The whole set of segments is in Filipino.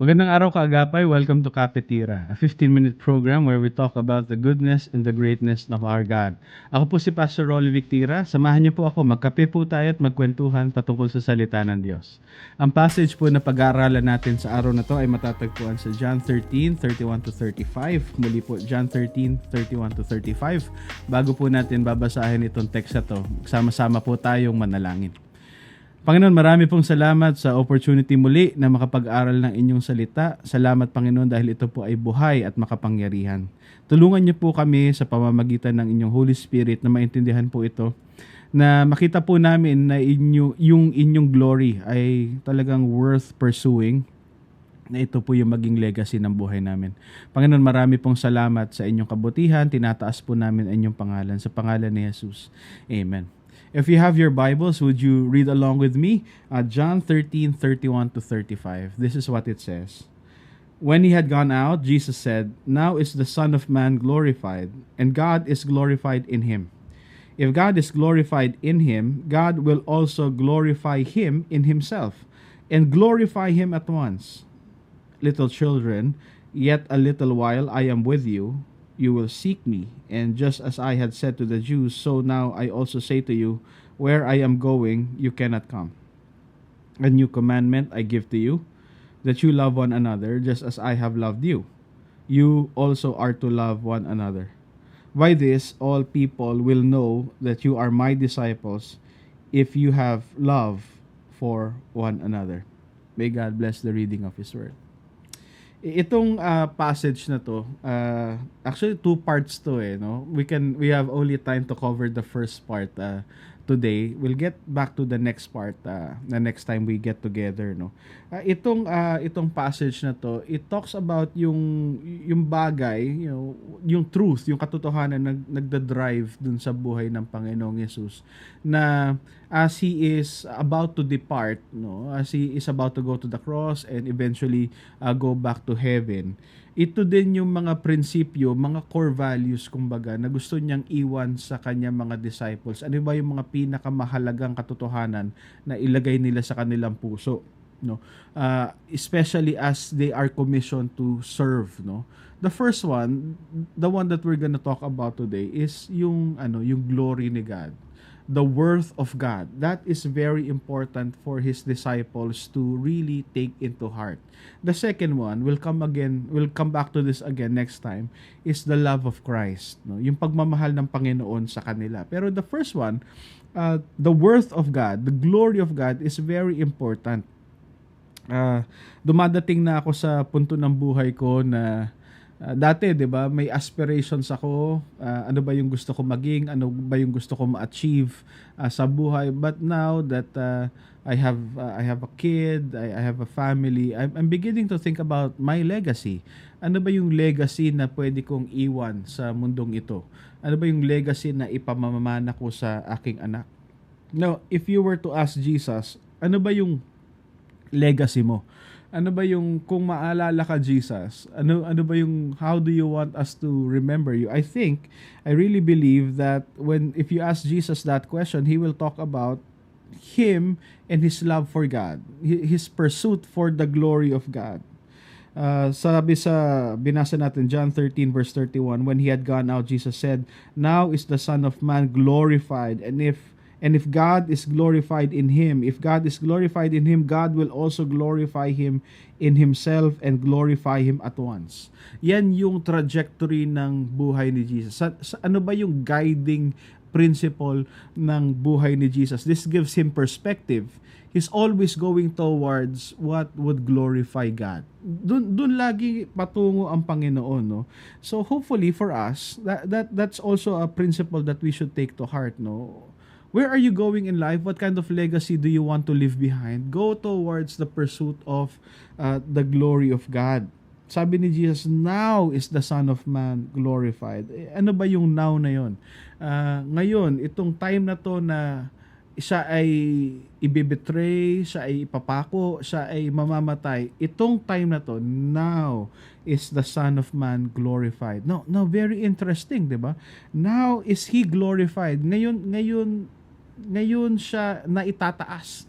Magandang araw kaagapay. Welcome to Kapitira, a 15-minute program where we talk about the goodness and the greatness of our God. Ako po si Pastor Rolly Victira. Samahan niyo po ako. Magkape po tayo at magkwentuhan patungkol sa salita ng Diyos. Ang passage po na pag-aaralan natin sa araw na to ay matatagpuan sa John 13:31 to 35. Muli po, John 13:31 to 35. Bago po natin babasahin itong text na to, sama-sama po tayong manalangin. Panginoon, marami pong salamat sa opportunity muli na makapag-aral ng inyong salita. Salamat, Panginoon, dahil ito po ay buhay at makapangyarihan. Tulungan niyo po kami sa pamamagitan ng inyong Holy Spirit na maintindihan po ito, na makita po namin na yung inyong glory ay talagang worth pursuing, na ito po yung maging legacy ng buhay namin. Panginoon, marami pong salamat sa inyong kabutihan. Tinataas po namin ang inyong pangalan. Sa pangalan ni Jesus. Amen. If you have your Bibles, would you read along with me? John 13:31 to 35. This is what it says. When he had gone out, Jesus said, "Now is the Son of Man glorified, and God is glorified in him. If God is glorified in him, God will also glorify him in himself, and glorify him at once. Little children, yet a little while I am with you. You will seek me, and just as I had said to the Jews, so now I also say to you, where I am going, you cannot come. A new commandment I give to you, that you love one another, just as I have loved you. You also are to love one another. By this, all people will know that you are my disciples, if you have love for one another." May God bless the reading of His Word. Itong passage na to, actually two parts to no. We have only time to cover the first part today. We'll get back to the next part the next time we get together, no. Itong passage na to, it talks about yung bagay, yung truth, yung katotohanan na nagda-drive dun sa buhay ng Panginoong Yesus, na as he is about to depart, no, as he is about to go to the cross and eventually go back to heaven, ito din yung mga prinsipyo, mga core values kumbaga, na gusto niyang iwan sa kanyang mga disciples. Ano ba yung mga pinakamahalagang katotohanan na ilagay nila sa kanilang puso, no? Especially as they are commissioned to serve, no? The first one, the one that we're gonna talk about today, is yung glory ni God, the worth of God. That is very important for his disciples to really take into heart. The second one, we'll come back to this again next time, is the love of Christ, no? Yung pagmamahal ng Panginoon sa kanila. Pero the first one, the worth of God, the glory of God, is very important. Dumadating na ako sa punto ng buhay ko na dati, 'di ba, may aspirations ako, ano ba yung gusto ko maging, ano ba yung gusto ko ma-achieve sa buhay. But now that I have a kid, I have a family, I'm beginning to think about my legacy. Ano ba yung legacy na pwede kong iwan sa mundong ito? Ano ba yung legacy na ipamamana ko sa aking anak? Now, if you were to ask Jesus, ano ba yung legacy mo? Ano ba yung, kung maalala ka, Jesus, ano ba yung, how do you want us to remember you? I really believe that if you ask Jesus that question, he will talk about him and his love for God, his pursuit for the glory of God. Sabi sa binasa natin, John 13 verse 31, when he had gone out, Jesus said, "Now is the Son of Man glorified, and if God is glorified in him, God will also glorify him in himself and glorify him at once." Yan yung trajectory ng buhay ni Jesus. Ano ba yung guiding principle ng buhay ni Jesus? This gives him perspective. He's always going towards what would glorify God. Dun lagi patungo ang Panginoon, no? So hopefully for us, that's also a principle that we should take to heart, no? Where are you going in life? What kind of legacy do you want to leave behind? Go towards the pursuit of the glory of God. Sabi ni Jesus, "Now is the Son of Man glorified." Ano ba yung now na yon? Ngayon, itong time na to na siya ay ibibetray, siya ay ipapako, siya ay mamamatay. Itong time na to, now is the Son of Man glorified. Now very interesting, 'di ba? Now is he glorified. Ngayon ngayon siya naitataas.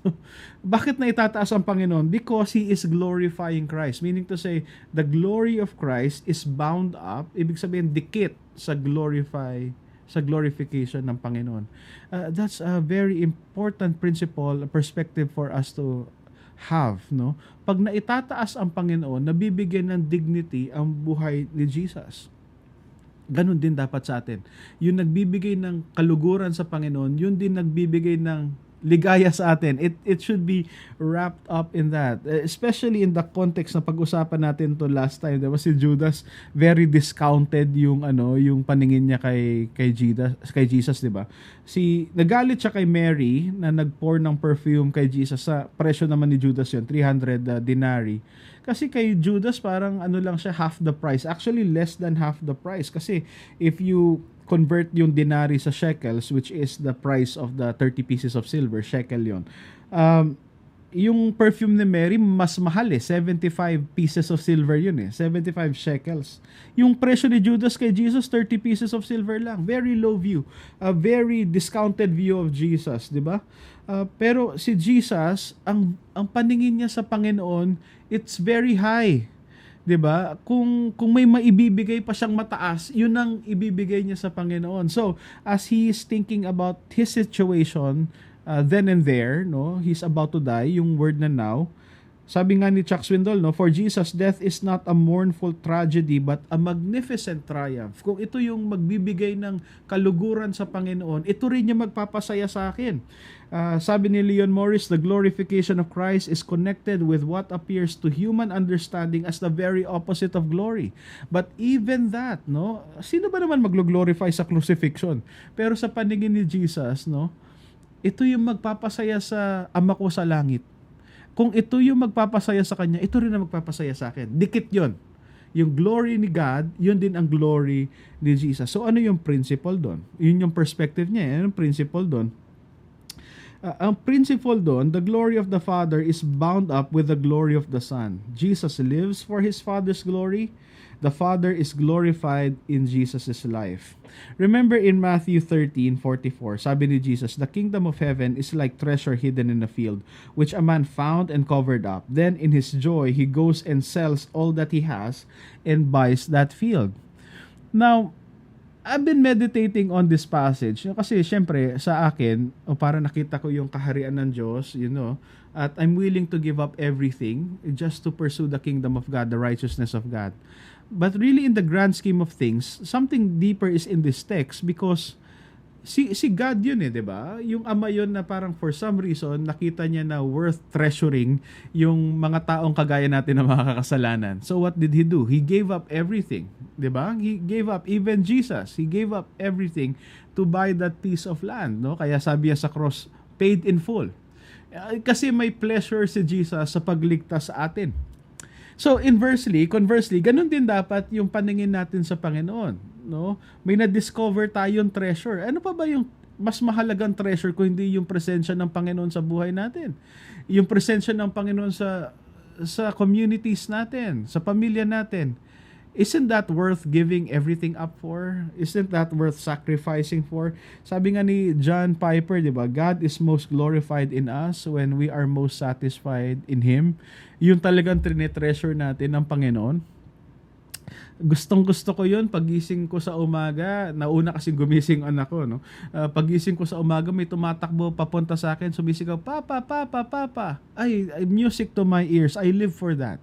Bakit naitataas ang Panginoon? Because He is glorifying Christ. Meaning to say, the glory of Christ is bound up, ibig sabihin dikit sa glorification ng Panginoon. That's a very important principle, perspective for us to have, no? Pag naitataas ang Panginoon, nabibigyan ng dignity ang buhay ni Jesus. Ganon din dapat sa atin. Yung nagbibigay ng kaluguran sa Panginoon, yun din nagbibigay ng ligaya sa atin. It should be wrapped up in that. Especially in the context na pag-usapan natin to last time. Diba si Judas, very discounted yung yung paningin niya kay Jesus, 'di ba? Nagalit siya kay Mary na nag-pour ng perfume kay Jesus, sa presyo naman ni Judas yun, 300 denarii. Kasi kay Judas parang lang siya, half the price. Actually less than half the price, kasi if you convert yung denari sa shekels, which is the price of the 30 pieces of silver, shekel yon. Yung perfume ni Mary, mas mahal 75 pieces of silver yun 75 shekels. Yung presyo ni Judas kay Jesus, 30 pieces of silver lang. Very low view. A very discounted view of Jesus, di ba? Pero si Jesus, ang paningin niya sa Panginoon, it's very high. 'Di ba? Kung may maibibigay pa siyang mataas, 'yun ang ibibigay niya sa Panginoon. So, as he is thinking about his situation, then and there, no, he's about to die, yung word na now. Sabi nga ni Chuck Swindoll, no, for Jesus, death is not a mournful tragedy but a magnificent triumph. Kung ito yung magbibigay ng kaluguran sa Panginoon, ito rin yung magpapasaya sa akin. Sabi ni Leon Morris, the glorification of Christ is connected with what appears to human understanding as the very opposite of glory. But even that, no, sino ba naman maglo-glorify sa crucifixion? Pero sa paningin ni Jesus, no, ito yung magpapasaya sa Ama ko sa langit. Kung ito yung magpapasaya sa Kanya, ito rin ang magpapasaya sa akin. Dikit yon. Yung glory ni God, yun din ang glory ni Jesus. So ano yung principle doon? Yun yung perspective niya. Yun yung principle doon. Ang principle doon, the glory of the Father is bound up with the glory of the Son. Jesus lives for His Father's glory. The Father is glorified in Jesus' life. Remember in Matthew 13:44, sabi ni Jesus, the kingdom of heaven is like treasure hidden in a field, which a man found and covered up. Then in his joy, he goes and sells all that he has and buys that field. Now, I've been meditating on this passage kasi syempre sa akin, para nakita ko yung kaharian ng Diyos, at I'm willing to give up everything just to pursue the kingdom of God, the righteousness of God. But really in the grand scheme of things, something deeper is in this text because si God yun 'di ba? Yung Ama yun na parang for some reason nakita niya na worth treasuring yung mga taong kagaya natin na mga kakasalanan. So what did He do? He gave up everything, 'di ba? He gave up even Jesus. He gave up everything to buy that piece of land, no? Kaya sabi niya sa cross, paid in full. Kasi may pleasure si Jesus sa pagligtas sa atin. So conversely, ganun din dapat yung paningin natin sa Panginoon, no? May na-discover tayong treasure. Ano pa ba yung mas mahalagang treasure kung hindi yung presensya ng Panginoon sa buhay natin? Yung presensya ng Panginoon sa communities natin, sa pamilya natin. Isn't that worth giving everything up for? Isn't that worth sacrificing for? Sabi nga ni John Piper, di ba? God is most glorified in us when we are most satisfied in Him. Yung talagang tinetreasure natin ng Panginoon. Gustong-gusto ko yun. Pagising ko sa umaga, nauna kasi gumising anak ko, no? Pagising ko sa umaga, may tumatakbo papunta sa akin, sumisigaw, Papa, Papa, Papa. Ay, music to my ears. I live for that.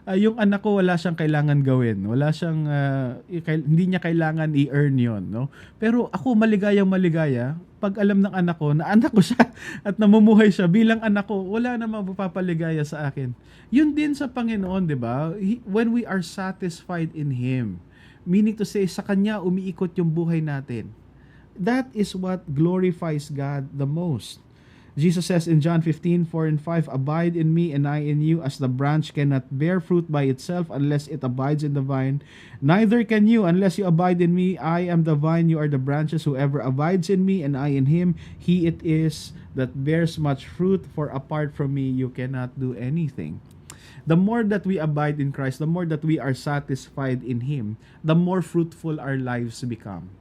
Yung anak ko wala siyang kailangan gawin. Wala siyang hindi niya kailangan i-earn 'yon, no? Pero ako maligayang maligaya pag alam ng anak ko na anak ko siya at namumuhay siya bilang anak ko, wala namang mapapaligaya sa akin. Yun din sa Panginoon, 'di ba? When we are satisfied in Him, meaning to say sa Kanya umiikot yung buhay natin. That is what glorifies God the most. Jesus says in John 15:4-5, abide in me and I in you, as the branch cannot bear fruit by itself unless it abides in the vine. Neither can you unless you abide in me. I am the vine, you are the branches. Whoever abides in me and I in him, he it is that bears much fruit, for apart from me you cannot do anything. The more that we abide in Christ, the more that we are satisfied in Him, the more fruitful our lives become.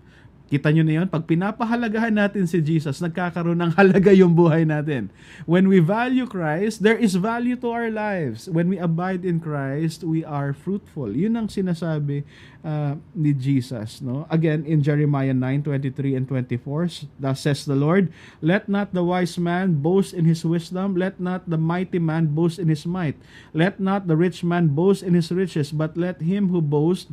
Kita nyo na yun? Pag pinapahalagahan natin si Jesus, nagkakaroon ng halaga yung buhay natin. When we value Christ, there is value to our lives. When we abide in Christ, we are fruitful. Yun ang sinasabi ni Jesus. No? Again, in Jeremiah 9:23 and 24, thus says the Lord, let not the wise man boast in his wisdom, let not the mighty man boast in his might, let not the rich man boast in his riches, but let him who boast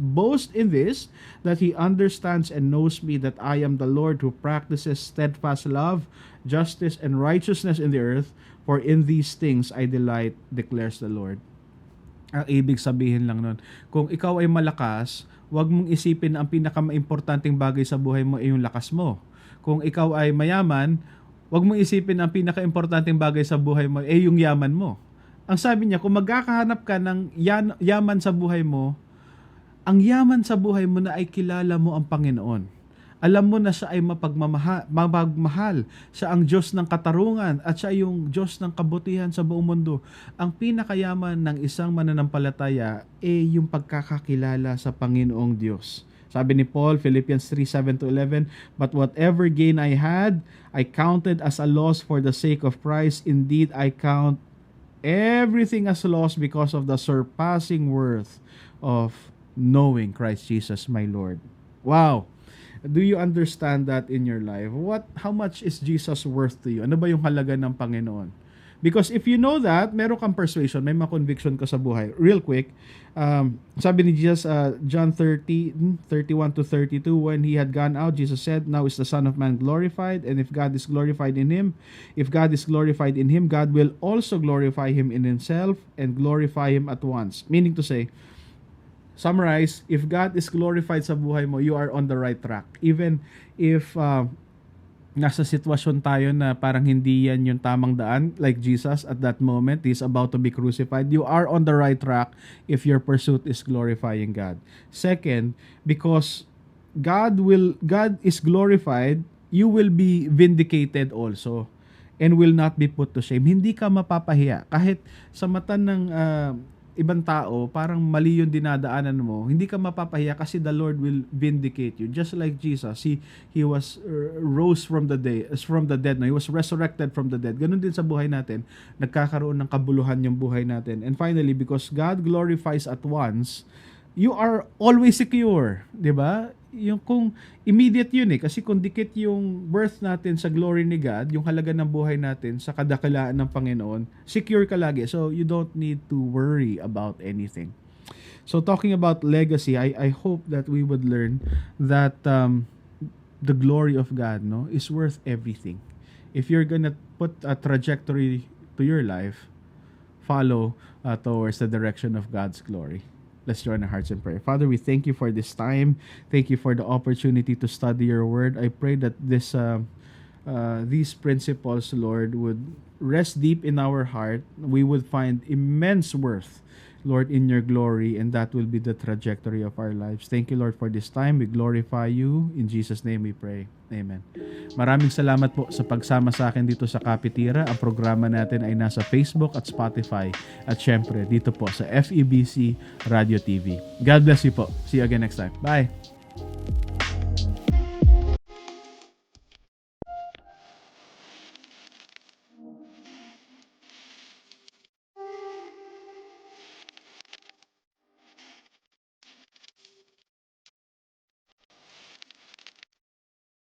in this, that he understands and knows me, that I am the Lord who practices steadfast love, justice, and righteousness in the earth, for in these things I delight, declares the Lord. Ang ibig sabihin lang nun, kung ikaw ay malakas, huwag mong isipin na ang pinaka-importanting bagay sa buhay mo ay yung lakas mo. Kung ikaw ay mayaman, huwag mong isipin na ang pinaka-importanting bagay sa buhay mo ay yung yaman mo. Ang sabi niya, kung magkakahanap ka ng yaman sa buhay mo, ang yaman sa buhay mo na ay kilala mo ang Panginoon. Alam mo na siya ay mapagmahal. Siya ang Diyos ng katarungan at siya yung Diyos ng kabutihan sa buong mundo. Ang pinakayaman ng isang mananampalataya ay yung pagkakakilala sa Panginoong Diyos. Sabi ni Paul, Philippians 3:7-11, but whatever gain I had, I counted as a loss for the sake of Christ. Indeed, I count everything as loss because of the surpassing worth of knowing Christ Jesus my Lord. Wow! Do you understand that in your life? How much is Jesus worth to you? Ano ba yung halaga ng Panginoon? Because if you know that, meron kang persuasion, may ma-conviction ka sa buhay. Real quick, sabi ni Jesus, John 30:31-32, when he had gone out, Jesus said, now is the Son of Man glorified, and if God is glorified in him, God will also glorify him in himself and glorify him at once. Meaning to say, summarize, if God is glorified sa buhay mo, you are on the right track. Even if nasa sitwasyon tayo na parang hindi yan yung tamang daan, like Jesus at that moment, He's about to be crucified, you are on the right track if your pursuit is glorifying God. Second, because God is glorified, you will be vindicated also and will not be put to shame. Hindi ka mapapahiya. Kahit sa mata ng ibang tao, parang mali yung dinadaanan mo, hindi ka mapapahiya kasi the Lord will vindicate you. Just like Jesus, He was rose from the dead. No? He was resurrected from the dead. Ganun din sa buhay natin, nagkakaroon ng kabuluhan yung buhay natin. And finally, because God glorifies at once, you are always secure. Diba? Yung kung immediate yun kasi kung dikit yung birth natin sa glory ni God, yung halaga ng buhay natin sa kadakilaan ng Panginoon, secure ka lagi. So you don't need to worry about anything. So talking about legacy, I hope that we would learn that the glory of God is worth everything. If you're gonna put a trajectory to your life, follow towards the direction of God's glory. Let's join our hearts in prayer. Father, we thank you for this time. Thank you for the opportunity to study your word. I pray that these principles, Lord, would rest deep in our heart. We would find immense worth, Lord, in your glory, and that will be the trajectory of our lives. Thank you, Lord, for this time. We glorify you. In Jesus' name we pray. Amen. Maraming salamat po sa pagsama sa akin dito sa Kapitira. Ang programa natin ay nasa Facebook at Spotify at syempre dito po sa FEBC Radio TV. God bless you po. See you again next time. Bye!